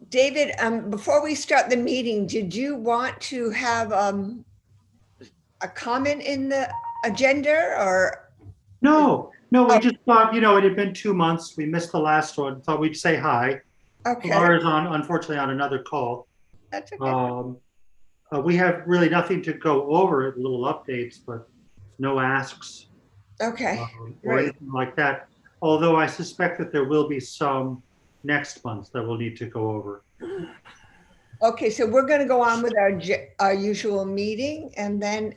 David, before we start the meeting, did you want to have a comment in the agenda or? No, we Oh, just thought, it had been 2 months. We missed the last one. Thought we'd say hi. okay, Laura's unfortunately on another call. that's okay. We have really nothing to go over, little updates, but no asks Okay, or great. anything like that. Although I suspect that there will be some next month that we'll need to go over. Okay, so we're going to go on with our usual meeting, and then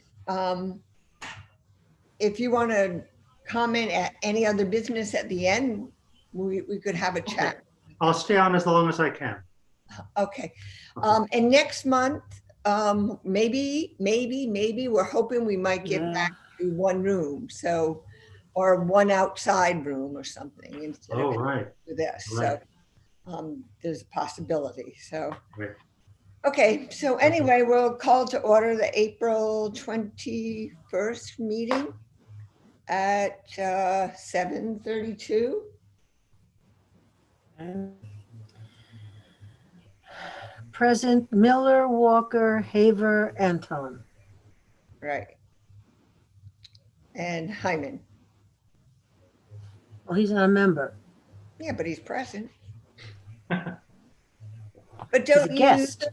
if you want to comment at any other business at the end, we could have a chat. Okay. I'll stay on as long as I can. Okay. And next month, maybe we're hoping we might get back to one room. So, or one outside room or something instead of Right. this. Right. So there's a possibility. So, Right. okay. So anyway, we'll call to order the April 21st meeting at 7:32. Present Miller, Walker, Haver, Anton. Right. And Hyman. Well, he's not a member. Yeah, but he's present. But He's a don't you? guest.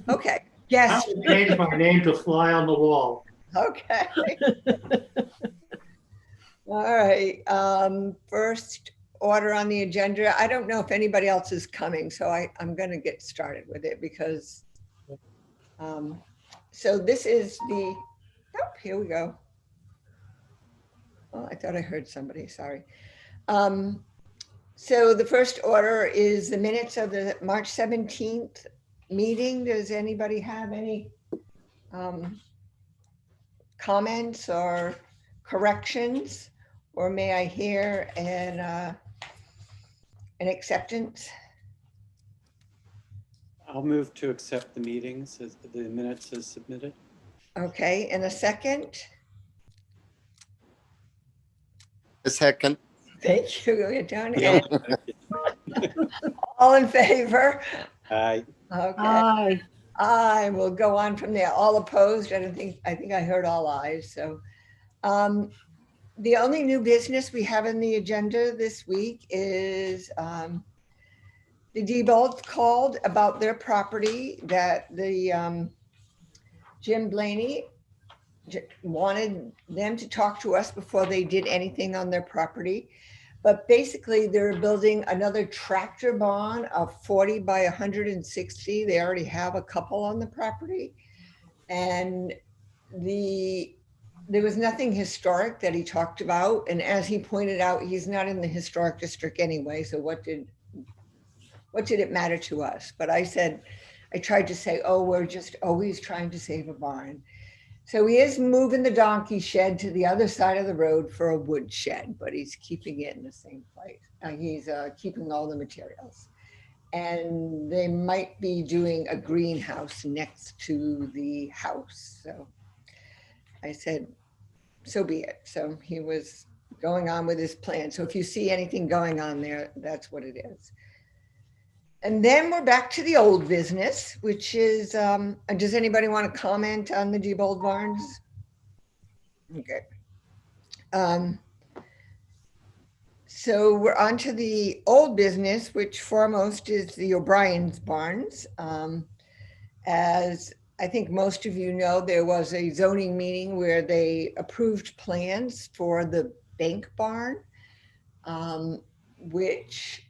Okay, I yes, will change my name to Fly on the Wall. okay. All right, first order on the agenda. I don't know if anybody else is coming, so I'm gonna get started with it because, so this is the, oh, here we go. Oh, I thought I heard somebody, sorry. So the first order is the minutes of the March 17th meeting. Does anybody have any comments or corrections? Or may I hear an acceptance? I'll move to accept the meetings as the minutes as submitted. Okay, and a second? A second. Thank you, John. Yeah. And all in favor? Aye. Okay, Aye. I will go on from there. All opposed? I think I heard all ayes. So the only new business we have in the agenda this week is the Diebold called about their property that the Jim Blaney wanted them to talk to us before they did anything on their property. But basically they're building another tractor barn of 40 by 160. They already have a couple on the property. And there was nothing historic that he talked about. And as he pointed out, he's not in the historic district anyway. So what did it matter to us? But I tried to say, oh, we're just always trying to save a barn. So he is moving the donkey shed to the other side of the road for a wood shed, but he's keeping it in the same place. He's keeping all the materials. And they might be doing a greenhouse next to the house. So I said, so be it. So he was going on with his plan. So if you see anything going on there, that's what it is. And then we're back to the old business, which is, does anybody want to comment on the Diebold barns? Okay. So we're on to the old business, which foremost is the O'Brien's barns. As I think most of you know, there was a zoning meeting where they approved plans for the bank barn, which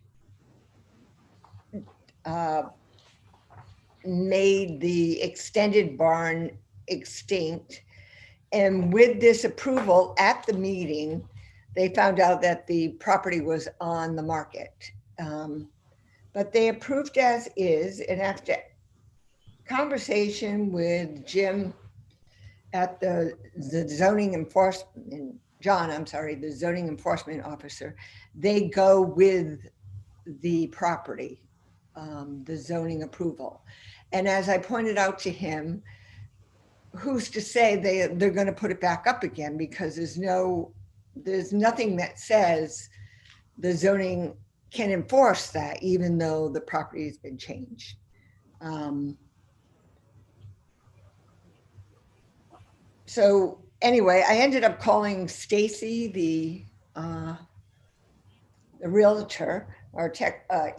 made the extended barn extinct. And with this approval at the meeting, they found out that the property was on the market. But they approved as is, and after conversation with Jim at the zoning enforcement, John, I'm sorry, the zoning enforcement officer, they go with the property, the zoning approval. And as I pointed out to him, who's to say they're going to put it back up again, because there's nothing that says the zoning can enforce that even though the property has been changed. So anyway, I ended up calling Stacy, the realtor, or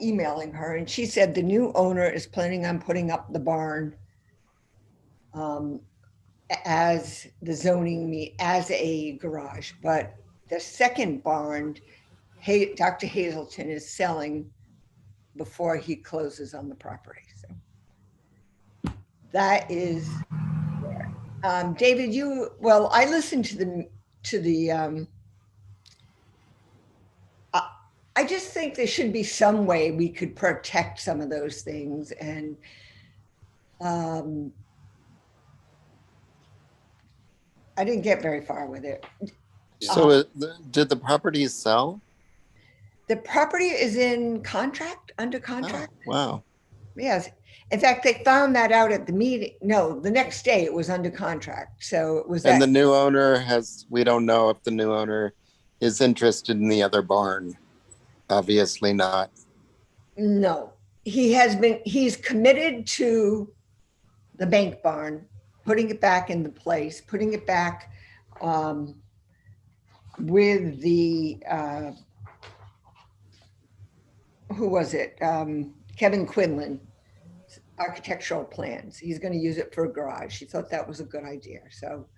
emailing her, and she said the new owner is planning on putting up the barn as the zoning as a garage, but the second barn, Dr. Hazelton is selling before he closes on the property. So that is there. David, I listened to the I just think there should be some way we could protect some of those things. And I didn't get very far with it. So did the property sell? The property is under contract. Oh, wow. Yes. In fact, they found that out at the meeting. No, the next day it was under contract. So it was And that. the new owner we don't know if the new owner is interested in the other barn. Obviously not. No, he's committed to the bank barn, putting it back into place, putting it back with the, who was it? Kevin Quinlan, architectural plans. He's going to use it for a garage. He thought that was a good idea. So,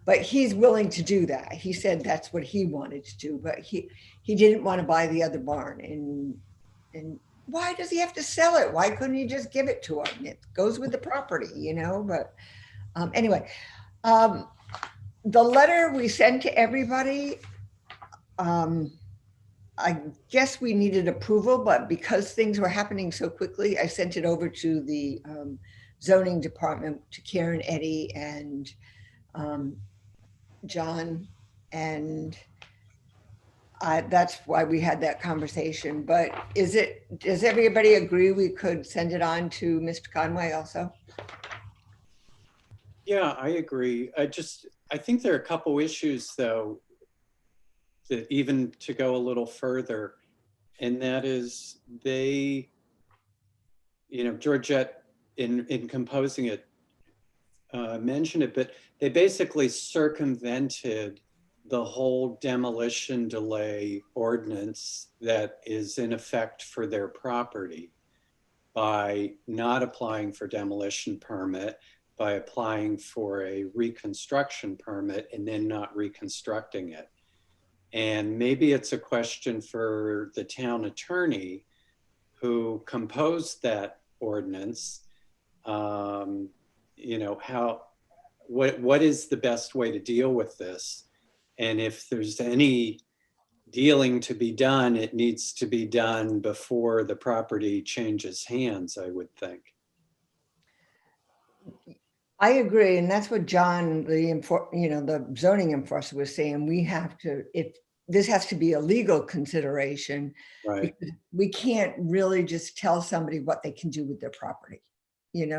but he's willing to do that. He said that's what he wanted to do, but he didn't want to buy the other barn. And why does he have to sell it? Why couldn't he just give it to him? It goes with the property, but anyway, the letter we sent to everybody, I guess we needed approval, but because things were happening so quickly, I sent it over to the zoning department, to Karen, Eddie, and John, and that's why we had that conversation. But does everybody agree we could send it on to Mr. Conway also? Yeah, I agree. I think there are a couple issues though, that even to go a little further, and that is Georgette in composing it mentioned it, but they basically circumvented the whole demolition delay ordinance that is in effect for their property by not applying for demolition permit, by applying for a reconstruction permit and then not reconstructing it. And maybe it's a question for the town attorney who composed that ordinance. What is the best way to deal with this? And if there's any dealing to be done, it needs to be done before the property changes hands, I would think. I agree, and that's what John, the zoning enforcer, was saying. We have to, if this has to be a legal consideration, Right. because we can't really just tell somebody what they can do with their property.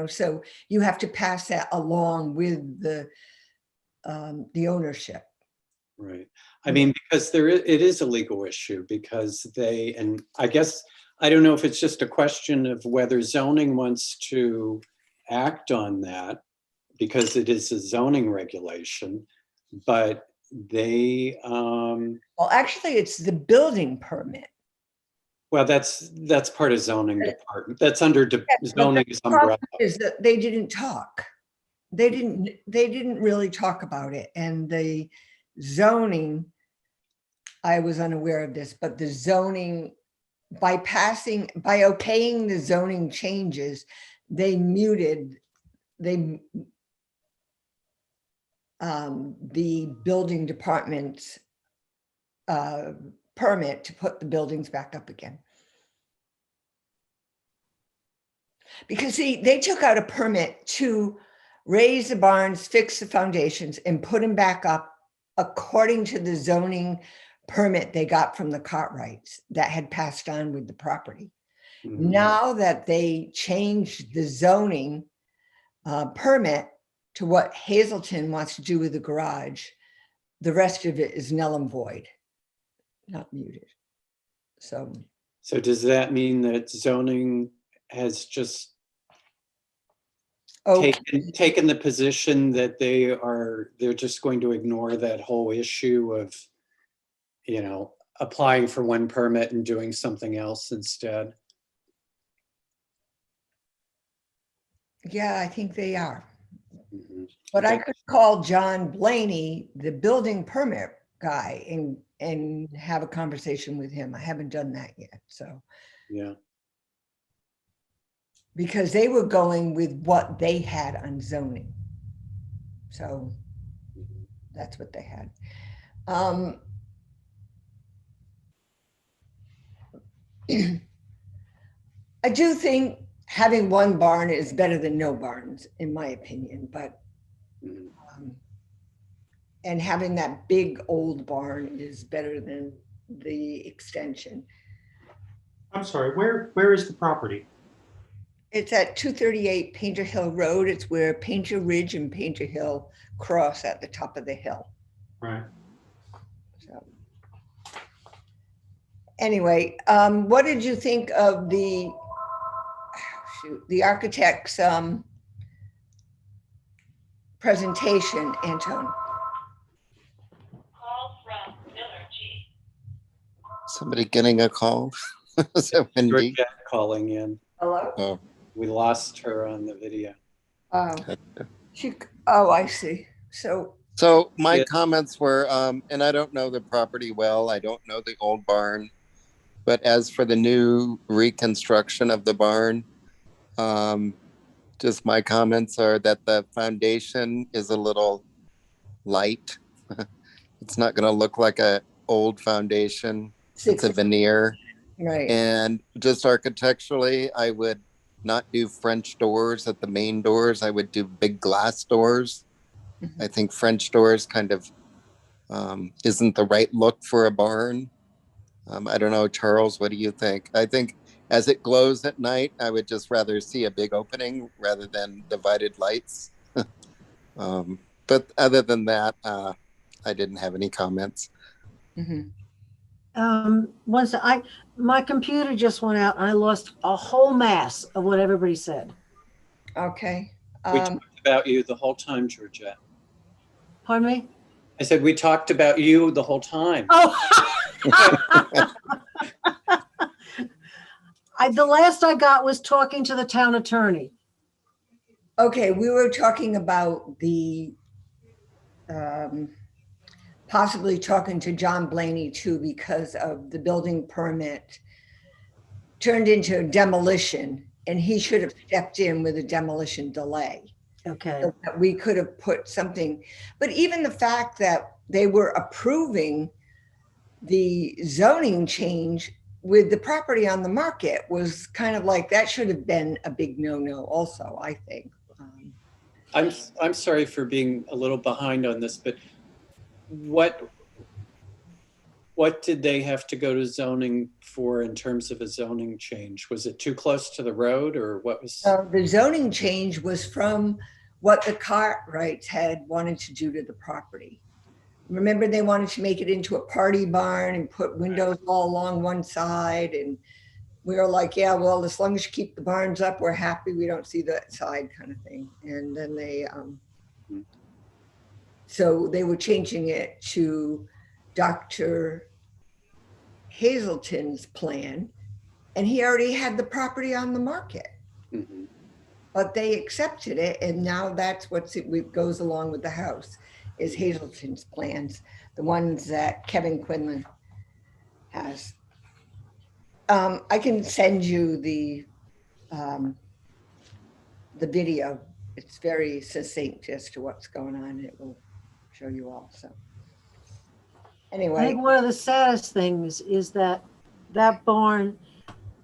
So you have to pass that along with the ownership. Right. I mean, because it is a legal issue, because and I guess, I don't know if it's just a question of whether zoning wants to act on that, because it is a zoning regulation, but well, actually it's the building permit. well, that's part of zoning department. That's under zoning's umbrella. Is that they didn't talk. They didn't really talk about it. And the zoning, I was unaware of this, but the zoning, by okaying the zoning changes, they muted the building department's permit to put the buildings back up again. Because they took out a permit to raise the barns, fix the foundations, and put them back up according to the zoning permit they got from the Cartwrights that had passed on with the property. Mm-hmm. Now that they changed the zoning permit to what Hazelton wants to do with the garage, the rest of it is null and void, not muted. So, So does that mean that zoning has just oh, taken the position that they're just going to ignore that whole issue of, applying for one permit and doing something else instead? yeah, I think they are. Mhm. But I Okay. could call John Blaney, the building permit guy, and have a conversation with him. I haven't done that yet, so. Yeah. Because they were going with what they had on zoning. So Mhm. that's what they had. Um, I do think having one barn is better than no barns, in my opinion, but Mhm. and having that big old barn is better than the extension. I'm sorry, where is the property? It's at 238 Painter Hill Road. It's where Painter Ridge and Painter Hill cross at the top of the hill. Right. So anyway, what did you think of the architect's presentation, Anton? Somebody getting a call? Is that Wendy? Georgette calling in. Hello? Oh, We lost her on the video. Oh, oh, I see. So, so my Yeah. comments were, and I don't know the property well. I don't know the old barn. But as for the new reconstruction of the barn, just my comments are that the foundation is a little light. It's not going to look like a old foundation. It's a 6, veneer. right. And just architecturally, I would not do French doors at the main doors. I would do big glass doors. Mhm. I think French doors kind of isn't the right look for a barn. I don't know, Charles, what do you think? I think as it glows at night, I would just rather see a big opening rather than divided lights. But other than that, I didn't have any comments. Mhm. My computer just went out and I lost a whole mass of what everybody said. Okay. We talked about you the whole time, Georgette. Pardon me? I said, we talked about you the whole time. Oh, the last I got was talking to the town attorney. Okay, we were talking about the possibly talking to John Blaney too, because of the building permit turned into demolition, and he should have stepped in with a demolition delay. Okay. So that we could have put something, but even the fact that they were approving the zoning change with the property on the market was kind of like, that should have been a big no-no also, I think. I'm sorry for being a little behind on this, but what did they have to go to zoning for in terms of a zoning change? Was it too close to the road, or what was? The zoning change was from what the Cartwrights had wanted to do to the property. Remember, they wanted to make it into a party barn and put windows all along one side. And we were like, yeah, well, as long as you keep the barns up, we're happy. We don't see that side kind of thing. And then so they were changing it to Dr. Hazelton's plan. And he already had the property on the market. Mhm. But they accepted it, and now that's what goes along with the house, is Hazelton's plans, the ones that Kevin Quinlan has. I can send you the video. It's very succinct as to what's going on. It will show you all. So I anyway, think one of the saddest things is that that barn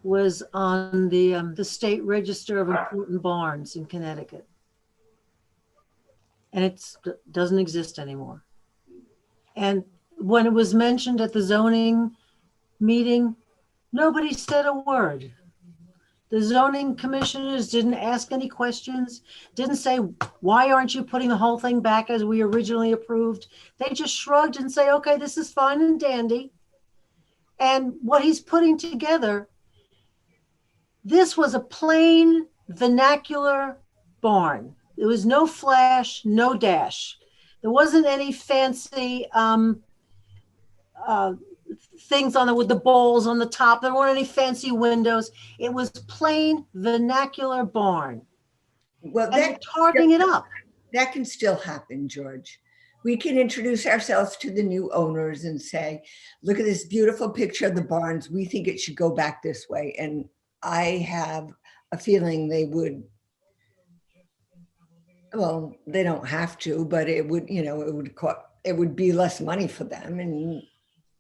was on the state register of important barns in Connecticut. And it doesn't exist anymore. And when it was mentioned at the zoning meeting, nobody said a word. The zoning commissioners didn't ask any questions, didn't say, why aren't you putting the whole thing back as we originally approved? They just shrugged and say, okay, this is fine and dandy. And what he's putting together, this was a plain vernacular barn. There was no flash, no dash. There wasn't any fancy things on it with the bowls on the top. There weren't any fancy windows. It was plain vernacular barn. Well, And they're tarting it up. that can still happen, George. We can introduce ourselves to the new owners and say, look at this beautiful picture of the barns. We think it should go back this way. And I have a feeling they would, well, they don't have to, but it would, you know, it would be less money for them. And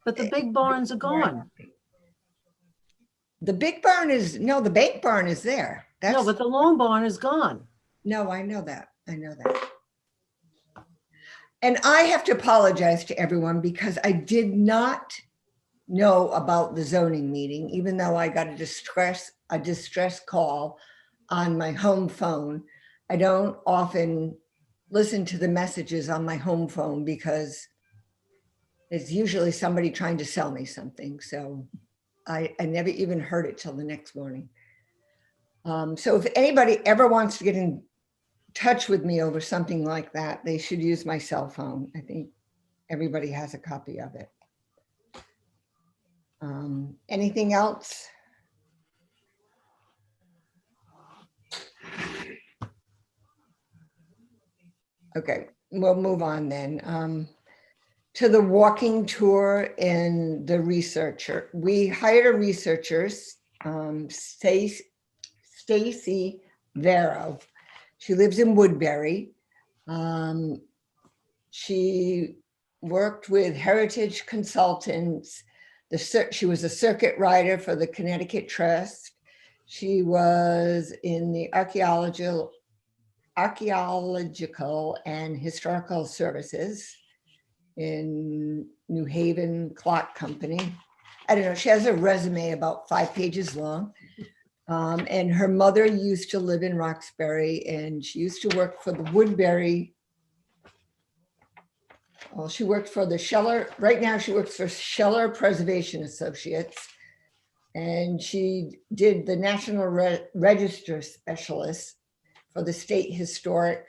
But the big barns are gone. the big barn is, no, the bake barn is there. No, but the long barn is gone. No, I know that. I know that. And I have to apologize to everyone because I did not know about the zoning meeting, even though I got a distress call on my home phone. I don't often listen to the messages on my home phone because it's usually somebody trying to sell me something. So I never even heard it till the next morning. So if anybody ever wants to get in touch with me over something like that, they should use my cell phone. I think everybody has a copy of it. Anything else? Okay, we'll move on then. To the walking tour and the researcher. We hired a researcher, Stacy Vero. She lives in Woodbury. She worked with Heritage Consultants. She was a circuit rider for the Connecticut Trust. She was in the archaeological and historical services in New Haven Clock Company. I don't know, she has a resume about 5 pages long. And her mother used to live in Roxbury and she used to work for the Woodbury. Well, she worked for the Scheller, right now she works for Scheller Preservation Associates. And she did the National Register Specialist for the State Historic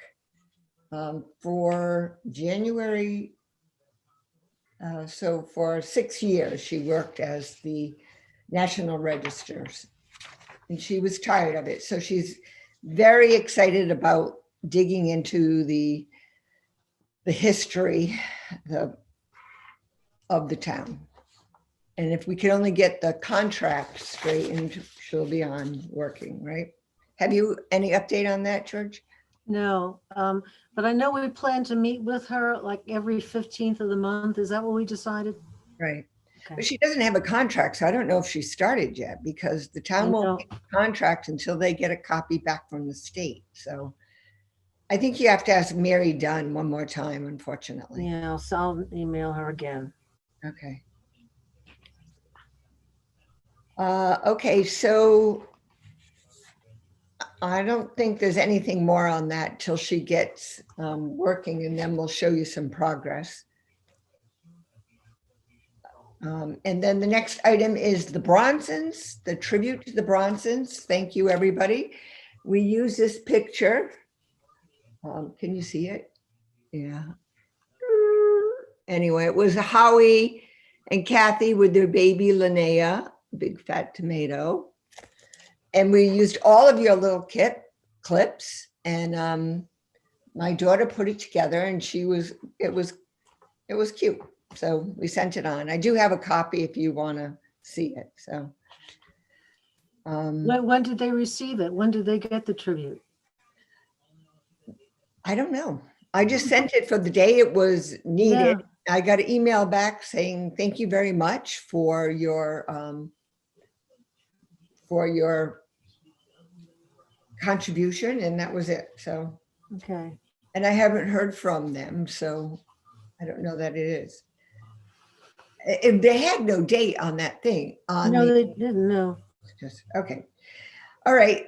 for January. So for 6 years, she worked as the National Registers. And she was tired of it. So she's very excited about digging into the history of the town. And if we can only get the contract straightened, she'll be on working, right? Have you any update on that, George? No, but I know we plan to meet with her like every 15th of the month. Is that what we decided? Right. Okay. But she doesn't have a contract, so I don't know if she started yet because the town won't get a contract until they get a copy back from the state. So I think you have to ask Mary Dunn one more time, unfortunately. Yeah, so I'll email her again. Okay. Okay, so I don't think there's anything more on that till she gets working, and then we'll show you some progress. And then the next item is the Bronsons, the tribute to the Bronsons. Thank you, everybody. We use this picture. Can you see it? Yeah. Anyway, it was Howie and Kathy with their baby Linnea, big fat tomato. And we used all of your little clips, and my daughter put it together, and it was cute. So we sent it on. I do have a copy if you want to see it. So When did they receive it? When did they get the tribute? I don't know. I just sent it for the day it was needed. Yeah. I got an email back saying, thank you very much for your contribution. And that was it. So, okay. And I haven't heard from them. So I don't know that it is. If they had no date on that thing. No, they didn't know. Just, okay. All right.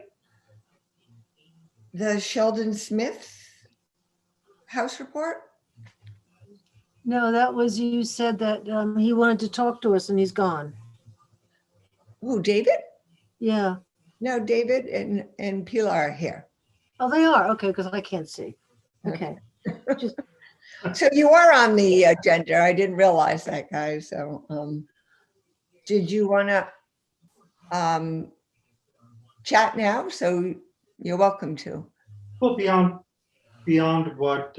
The Sheldon Smith house report? No, that was, you said that he wanted to talk to us and he's gone. Who, David? Yeah. No, David and Pilar are here. Oh, they are. Okay, because I can't see. Okay. Just So you are on the agenda. I didn't realize that, guys. So did you want to chat now? So you're welcome to. Well, beyond what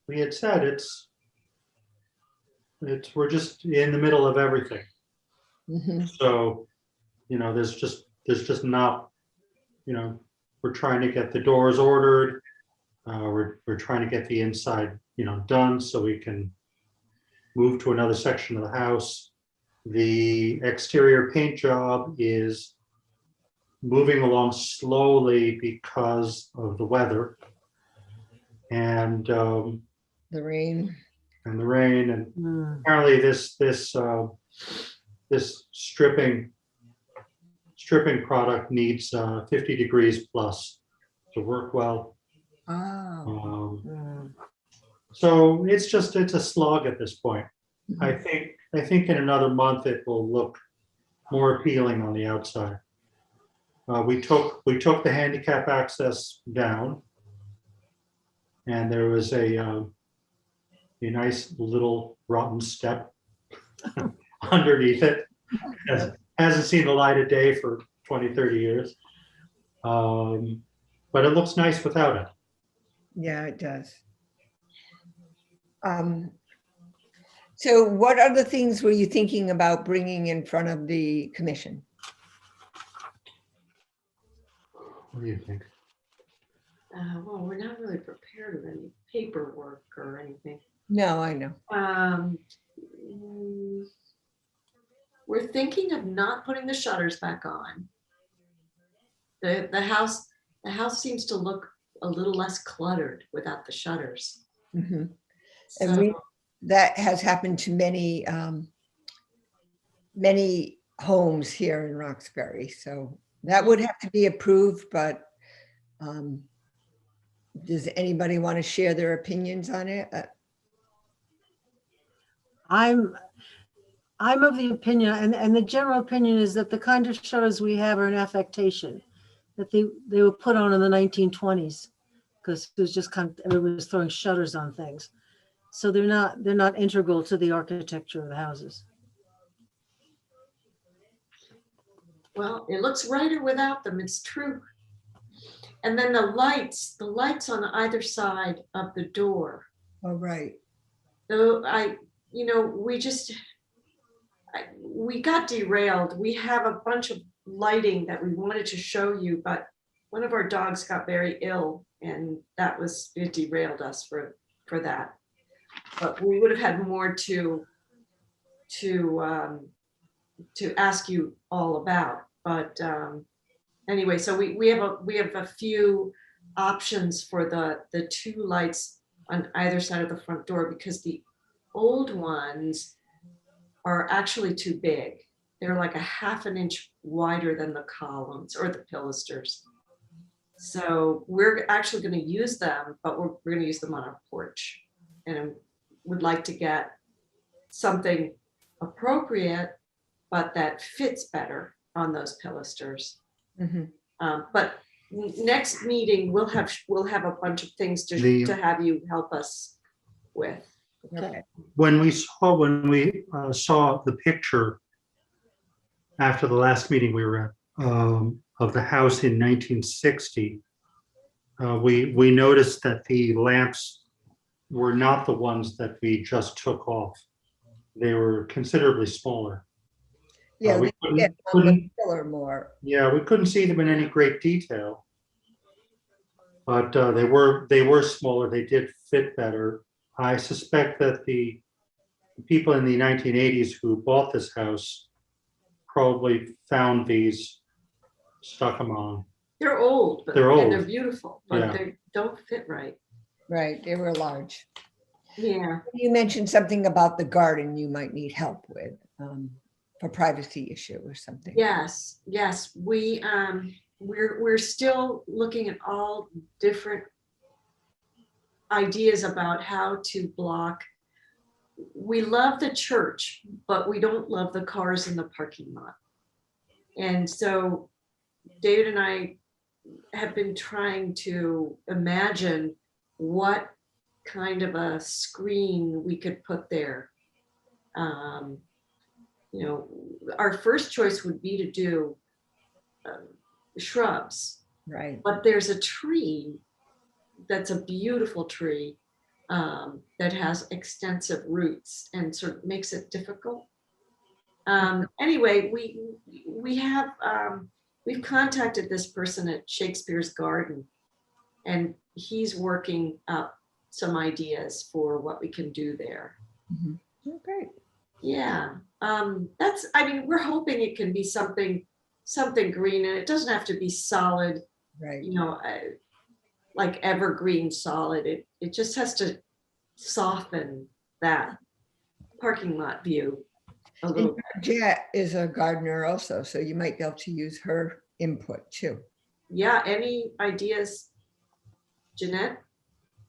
we had said, we're just in the middle of everything. Mhm. So, there's just not, we're trying to get the doors ordered. We're trying to get the inside, done so we can move to another section of the house. The exterior paint job is moving along slowly because of the weather and The rain. the rain. And mm, apparently this stripping product needs 50 degrees plus to work well. Oh. mm. So it's a slog at this point. I Mhm. think in another month it will look more appealing on the outside. We took the handicap access down, and there was a nice little rotten step underneath it. Hasn't seen the light of day for 20, 30 years. But it looks nice without it. Yeah, it does. So what other things were you thinking about bringing in front of the commission? What do you think? Well, we're not really prepared with any paperwork or anything. No, I know. We're thinking of not putting the shutters back on. The house seems to look a little less cluttered without the shutters. Mhm. And So, that has happened to many homes here in Roxbury. So that would have to be approved, but does anybody want to share their opinions on it? I'm of the opinion, and the general opinion is that the kind of shutters we have are an affectation, that they were put on in the 1920s because it was just everybody was throwing shutters on things. So they're not integral to the architecture of the houses. well, it looks brighter without them, it's true. And then the lights on either side of the door. Oh, right. Though we got derailed. We have a bunch of lighting that we wanted to show you, but one of our dogs got very ill and it derailed us for that. But we would have had more to ask you all about. But anyway, so we have a few options for the two lights on either side of the front door because the old ones are actually too big. They're like a half an inch wider than the columns or the pilasters. So we're actually going to use them, but we're going to use them on our porch and would like to get something appropriate, but that fits better on those pilasters. Mhm. But next meeting, we'll have a bunch of things to have you help us with. Okay. When we saw the picture after the last meeting we were at of the house in 1960, we noticed that the lamps were not the ones that we just took off. They were considerably smaller. Yeah, we they get on the pillar more. Yeah, we couldn't see them in any great detail, but they were smaller. They did fit better. I suspect that the people in the 1980s who bought this house probably found these, stuck them on. They're old, but They're and old. they're beautiful, but Yeah. they don't fit right. Right, they were large. Yeah. You mentioned something about the garden you might need help with for privacy issue or something. Yes. We're still looking at all different ideas about how to block. We love the church, but we don't love the cars in the parking lot. And so David and I have been trying to imagine what kind of a screen we could put there. You know, our first choice would be to do shrubs, Right. but there's a tree that's a beautiful tree that has extensive roots and sort of makes it difficult. Anyway, we have we've contacted this person at Shakespeare's Garden, and he's working up some ideas for what we can do there. Mhm. Oh, great. Yeah, that's, I mean, we're hoping it can be something green, and it doesn't have to be solid, Right. you know, like evergreen solid. It just has to soften that parking lot view a And little bit. Jet is a gardener also, so you might be able to use her input too. Yeah, any ideas, Jeanette,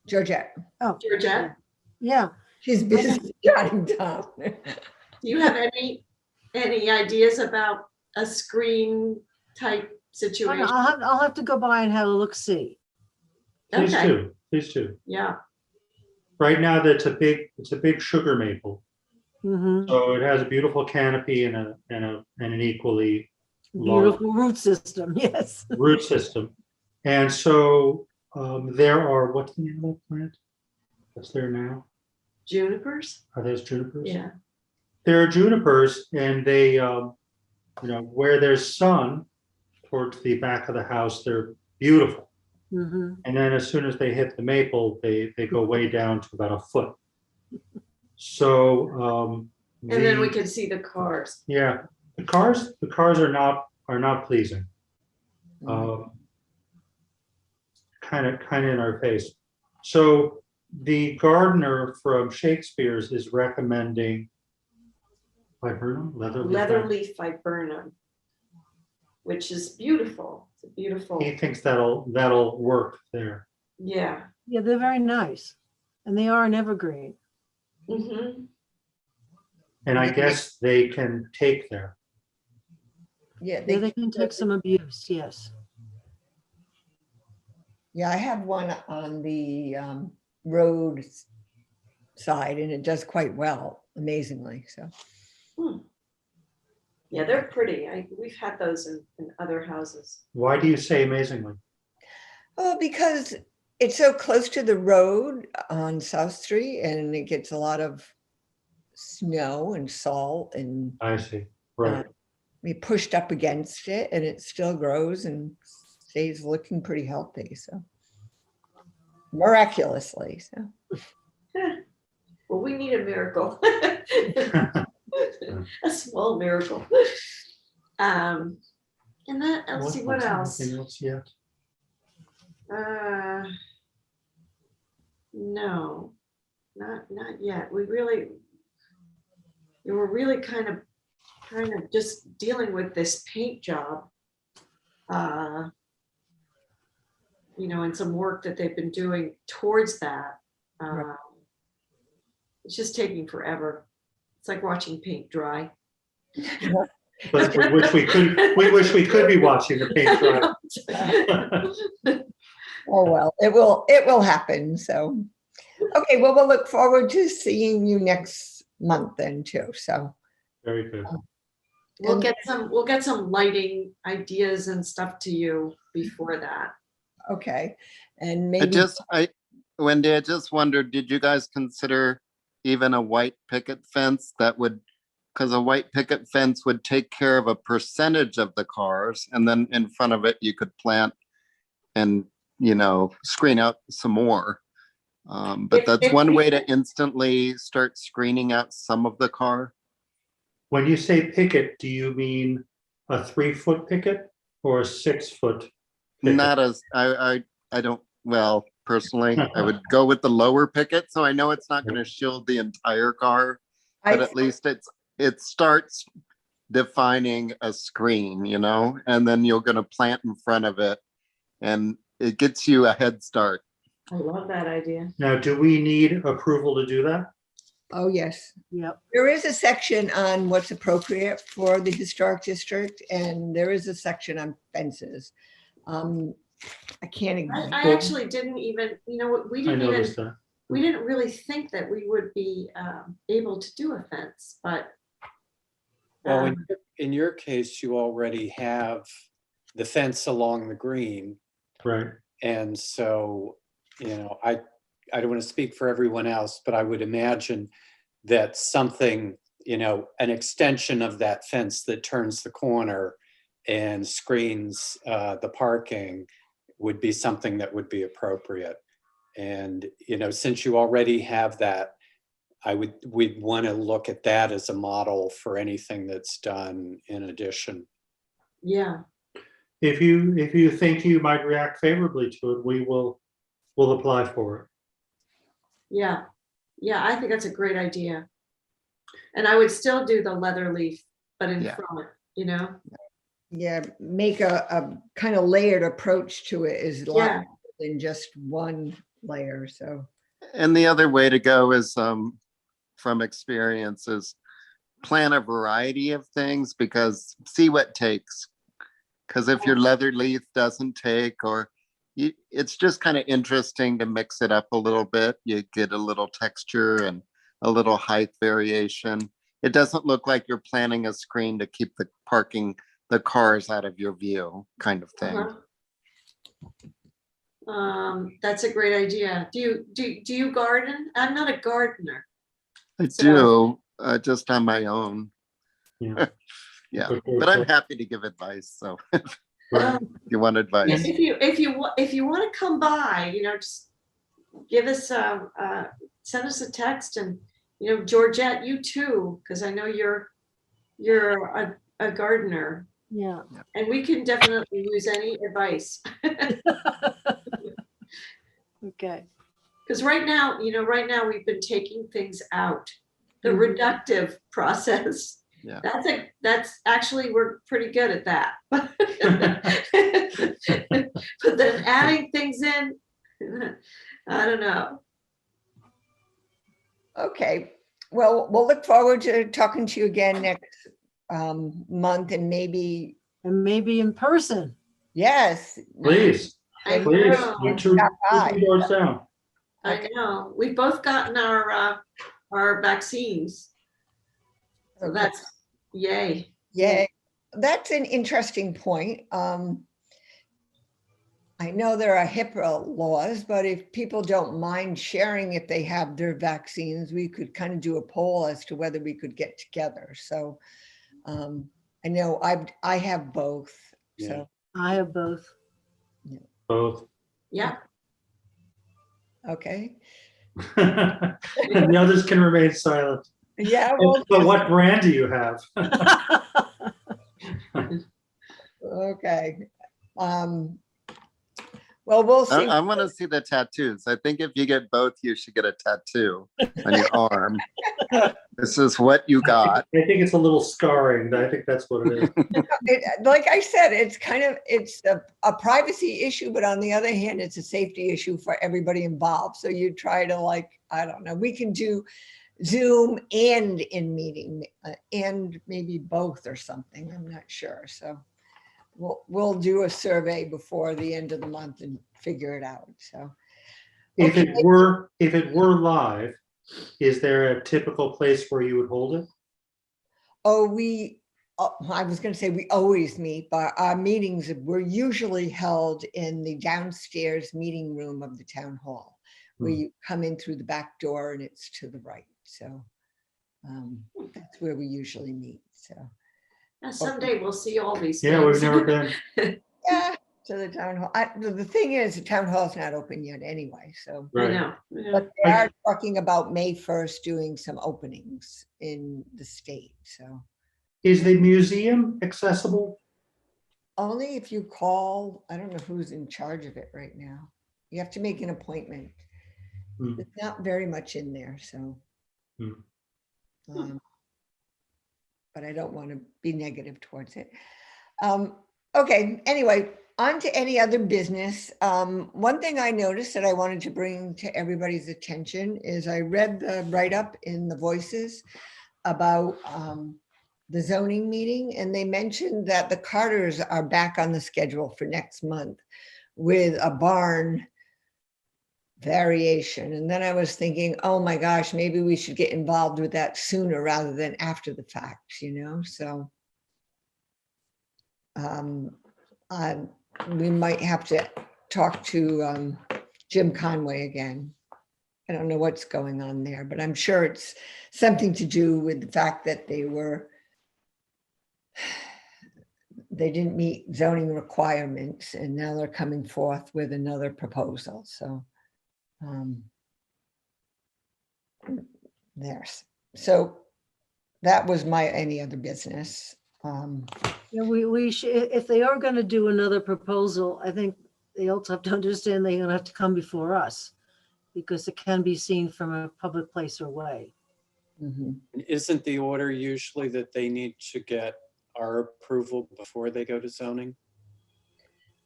Georgette, Oh, Georgette? yeah. she's busy jotting down. Do you have any ideas about a screen type Oh, no, situation? I'll have to go by and have a look see. Please Okay. do, please do. Yeah, Right now, it's a big sugar maple. Mhm. So it has a beautiful canopy and an equally large Beautiful root system, yes. root system. And so there are, what's the name of that plant that's there now? junipers? Are those junipers? Yeah. There are junipers, and they, you know, where there's sun towards the back of the house, they're beautiful. Mhm. And then as soon as they hit the maple, they go way down to about a foot. So And then we can see the cars. yeah, the cars are not pleasing. Kind of in our face. So the gardener from Shakespeare's is recommending viburnum, Leatherleaf viburnum, which is beautiful. It's a beautiful, He thinks that'll work there. yeah. Yeah, they're very nice. And they are an evergreen. Mm-hmm. And I guess they can take there. Yeah, Yeah, they can take some abuse, yes. yeah, I have one on the road side, and it does quite well, amazingly. So Yeah, they're pretty. We've had those in other houses. Why do you say amazingly? oh, because it's so close to the road on South Street, and it gets a lot of snow and salt, and I see. Right. we pushed up against it, and it still grows and stays looking pretty healthy. So miraculously, so Well, we need a miracle. A small miracle. And then let's see what else. Anything else yet? No, not yet. We were really kind of just dealing with this paint job. You know, and some work that they've been doing towards that. Right. It's just taking forever. It's like watching paint dry. But we wish we could be watching the paint dry. oh well, it will happen. So okay, well, we'll look forward to seeing you next month then too. So Very good. We'll get some lighting ideas and stuff to you before that. okay, and maybe Wendy, I just wondered, did you guys consider even a white picket fence that would, because a white picket fence would take care of a percentage of the cars, and then in front of it you could plant and, you know, screen out some more. But that's one way to instantly start screening out some of the car. When you say picket, do you mean a 3-foot picket or a 6-foot? picket? Not as, I don't, well, personally, I would go with the lower picket, so I know it's not going to shield the entire car, but at least it starts defining a screen, you know, and then you're going to plant in front of it, and it gets you a head start. I love that idea. Now, do we need approval to do that? Oh, yes. Yep. There is a section on what's appropriate for the historic district, and there is a section on fences. I can't. I actually didn't even, you know, what we I didn't even, noticed that. we didn't really think that we would be able to do a fence, but. Well, um, in your case, you already have the fence along the green. Right. And so, you know, I don't want to speak for everyone else, but I would imagine that something, you know, an extension of that fence that turns the corner and screens the parking would be something that would be appropriate. And, you know, since you already have that, we'd want to look at that as a model for anything that's done in addition. Yeah, If you think you might react favorably to it, we'll apply for it. yeah, yeah, I think that's a great idea. And I would still do the leather leaf, but in Yeah. front, you know? Yeah, make a kind of layered approach to it is a lot Yeah. more than just one layer, so. And the other way to go is, from experience, is plan a variety of things, because see what takes. Because if your leather leaf doesn't take, or it's just kind of interesting to mix it up a little bit. You get a little texture and a little height variation. It doesn't look like you're planning a screen to keep the cars out of your view, kind of thing. That's a great idea. Do you garden? I'm not a gardener. I So- do, just on my own. Yeah. Yeah, Okay, but I'm so- happy to give advice. So Right. if you want advice, If you want to come by, you know, just give us send us a text, and you know, Georgette, you too, because I know you're a gardener, Yeah. and we can definitely use any advice. Okay. Because right now we've been taking things out, the Mhm. reductive process. Yeah. That's actually, we're pretty good at that. But then adding things in, I don't know. Okay, well, we'll look forward to talking to you again next month, and maybe, And maybe in person. yes. Please, I please, know. you're two doors down. I know. We've both gotten our vaccines. So Okay. that's yay. Yeah, that's an interesting point. I know there are HIPAA laws, but if people don't mind sharing if they have their vaccines, we could kind of do a poll as to whether we could get together. So I know I have both. So I have both. Both. Yeah. okay. And the others can remain silent. Yeah, well, But what brand do you have? okay. Well, we'll see. I want to see the tattoos. I think if you get both, you should get a tattoo on your arm. This is what you got. I think it's a little scarring. I think that's what it is. Like I said, it's a privacy issue, but on the other hand, it's a safety issue for everybody involved. So you try to, like, I don't know, we can do Zoom and in meeting and maybe both or something. I'm not sure. So we'll do a survey before the end of the month and figure it out. So If it were live, is there a typical place where you would hold it? I was going to say we always meet, but our meetings were usually held in the downstairs meeting room of the town hall, where you come in through the back door and it's to the right. So that's where we usually meet. So Now, someday we'll see all these Yeah, we've things. never been. yeah, to the town hall. The thing is, the town hall's not open yet anyway. So, I Right. know. Yeah. but they are talking about May 1st doing some openings in the state. So Is the museum accessible? only if you call. I don't know who's in charge of it right now. You have to make an appointment. Hmm. There's not very much in there, so. Hmm. But I don't want to be negative towards it. Okay, anyway, On to any other business. One thing I noticed that I wanted to bring to everybody's attention is I read the write-up in the Voices about the zoning meeting, and they mentioned that the Carters are back on the schedule for next month with a barn variation. And then I was thinking, oh my gosh, maybe we should get involved with that sooner rather than after the fact, you know, so. We might have to talk to Jim Conway again. I don't know what's going on there, but I'm sure it's something to do with the fact that they didn't meet zoning requirements, and now they're coming forth with another proposal, so. There's, so that was my any other business. Yeah, we should, if they are going to do another proposal, I think they also have to understand they're going to have to come before us because it can be seen from a public place or way. Mhm. Isn't the order usually that they need to get our approval before they go to zoning?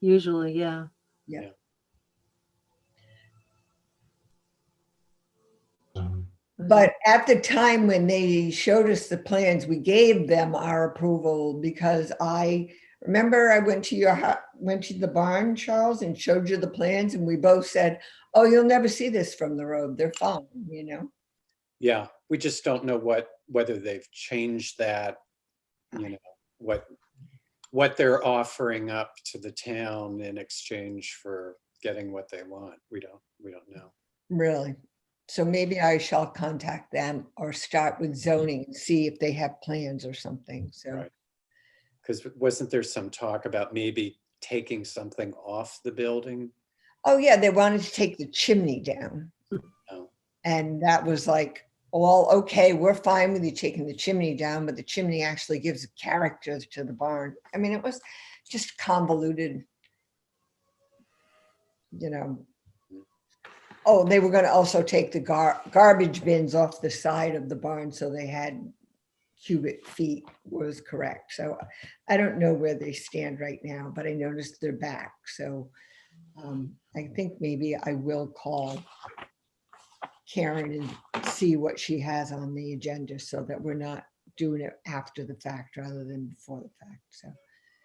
Usually, yeah. But at the time when they showed us the plans, we gave them our approval because I remember I went to went to the barn, Charles, and showed you the plans, and we both said, oh, you'll never see this from the road. They're fine, you know? Yeah, we just don't know whether they've changed that, you know, what they're offering up to the town in exchange for getting what they want. We don't know. Really. So maybe I shall contact them or start with zoning and see if they have plans or something, so. Right. Because wasn't there some talk about maybe taking something off the building? Oh, yeah, they wanted to take the chimney down. Oh. And that was like, well, okay, we're fine with you taking the chimney down, but the chimney actually gives a character to the barn. I mean, it was just convoluted, you know. Oh, they were going to also take the garbage bins off the side of the barn, so they had cubic feet was correct. So I don't know where they stand right now, but I noticed they're back. So I think maybe I will call Karen and see what she has on the agenda so that we're not doing it after the fact rather than before the fact. So,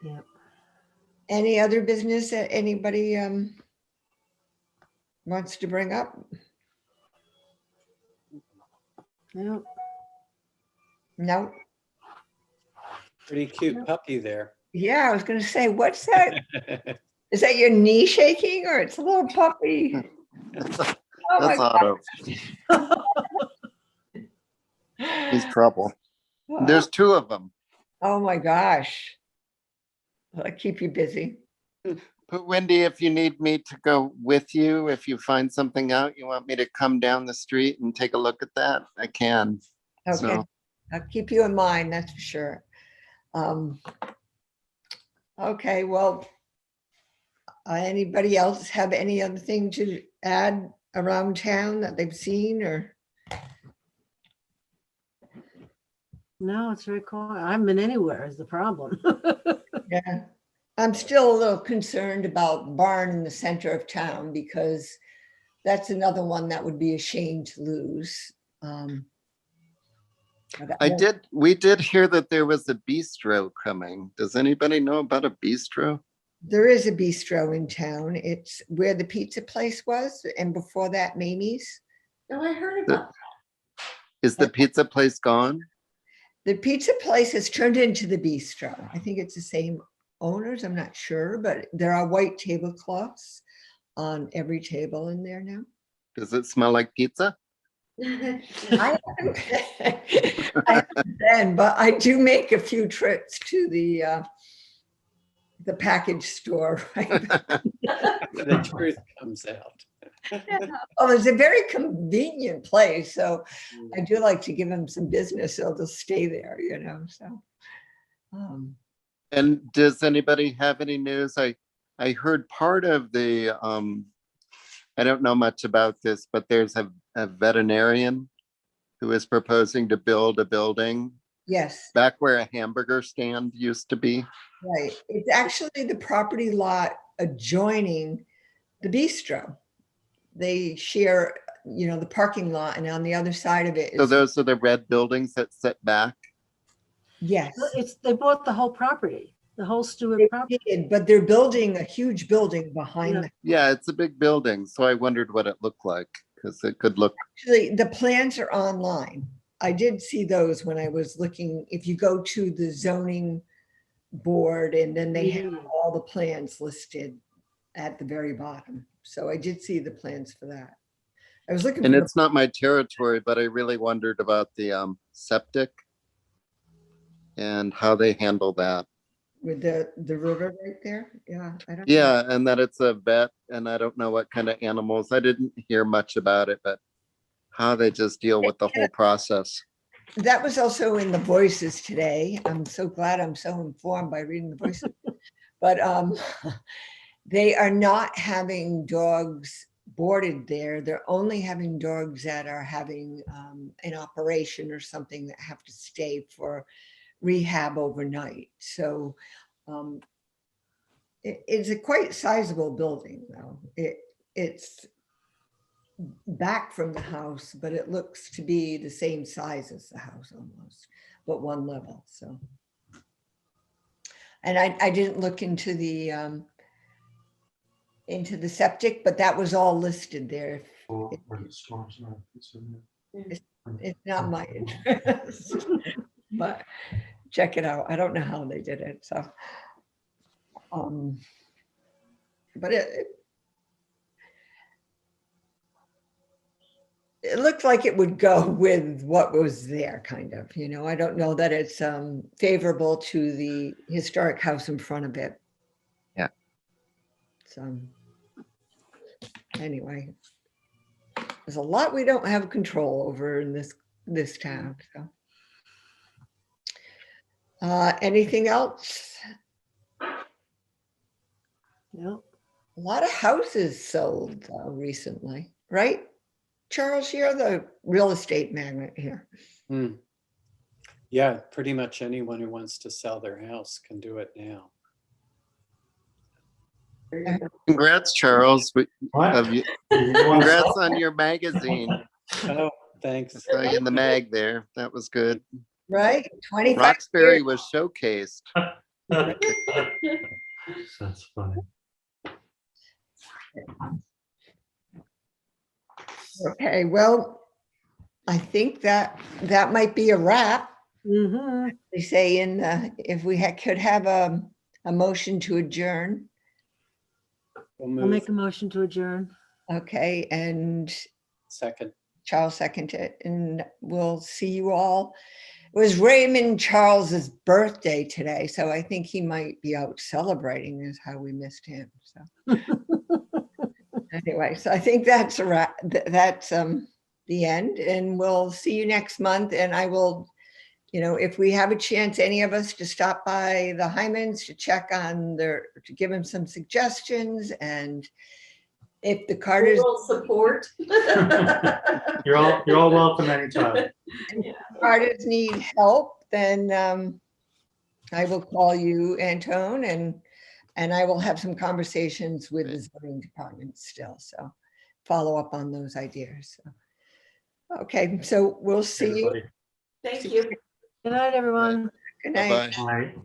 Yeah. any other business that anybody wants to bring up? Yeah. No. Pretty cute puppy there. Yeah, I was going to say, what's that? Is that your knee shaking or it's a little puppy? Oh my That's Otto. He's trouble. God. There's two of them. Oh my gosh. Well, I keep you busy. But Wendy, if you need me to go with you, if you find something out, you want me to come down the street and take a look at that, I can. Okay. So, I'll keep you in mind, that's for sure. Okay, well, anybody else have any other thing to add around town that they've seen or? No, it's very quiet. I haven't been anywhere is the problem. Yeah, I'm still a little concerned about the barn in the center of town because that's another one that would be a shame to lose. we did hear that there was a bistro coming. Does anybody know about a bistro? There is a bistro in town. It's where the pizza place was, and before that, Mamie's. Oh, I heard about that. Is the pizza place gone? The pizza place has turned into the bistro. I think it's the same owners, I'm not sure, but there are white tablecloths on every table in there now. Does it smell like pizza? I haven't been, but I do make a few trips to the package store. Right? The truth comes out. Oh, it's a very convenient place, so I do like to give them some business, so they'll stay there, you know. So, And does anybody have any news? I heard part of the I don't know much about this, but there's a veterinarian who is proposing to build a building yes, back where a hamburger stand used to be. Right. It's actually the property lot adjoining the bistro. They share, the parking lot, and on the other side of it So is, those are the red buildings that sit back? yes. They bought the whole property, the whole Stewart They property. did, but they're building a huge building behind Yeah. the, Yeah, it's a big building, so I wondered what it looked like, because it could look, actually, the plans are online. I did see those when I was looking, if you go to the zoning board, and then they have all the plans listed at the very bottom. So I did see the plans for that. I was looking and for the it's not my territory, but I really wondered about the septic and how they handle that. with the river right there. Yeah, I don't know. Yeah, and that it's a vet, and I don't know what kind of animals. I didn't hear much about it, but how they just deal with the whole process. That was also in the Voices today. I'm so glad I'm so informed by reading the Voices. But they are not having dogs boarded there. They're only having dogs that are having an operation or something that have to stay for rehab overnight. So it's a quite sizable building, though. It's back from the house, but it looks to be the same size as the house almost, but one level. So, and I didn't look into the septic, but that was all listed there. Or the storms are concerned. It's not my interest, but check it out. I don't know how they did it. So, but it looked like it would go with what was there, kind of. I don't know that it's favorable to the historic house in front of it. Yeah. So anyway, there's a lot we don't have control over in this town. So anything else? Yep. A lot of houses sold recently, right? Charles, you're the real estate magnate here. Hmm. Yeah, pretty much anyone who wants to sell their house can do it now. Congrats, Charles. What? Of you- You wanna Congrats sell? on your magazine. Oh, thanks. Saw you in the mag there. That was good. Right? 25 Roxbury years. was showcased. That's funny. Okay, well, I think that might be a wrap. Mm-hmm. They say if we could have a motion to adjourn. We'll I'll move make a motion to adjourn. Okay, and second. Charles seconded it, and we'll see you all. It was Raymond Charles's birthday today, so I think he might be out celebrating, is how we missed him. So anyway, so I think that's a wrap. That's the end, and we'll see you next month. And I will, if we have a chance, any of us, to stop by the Hymans to check on to give them some suggestions, and if the Carters Rural support. You're all welcome anytime. Carters need help, then I will call you, Antone, and I will have some conversations with the zoning department still. So follow up on those ideas. So, okay, so we'll see you. Everybody. Thank you. Good night, everyone. Good night. Bye-bye. All right.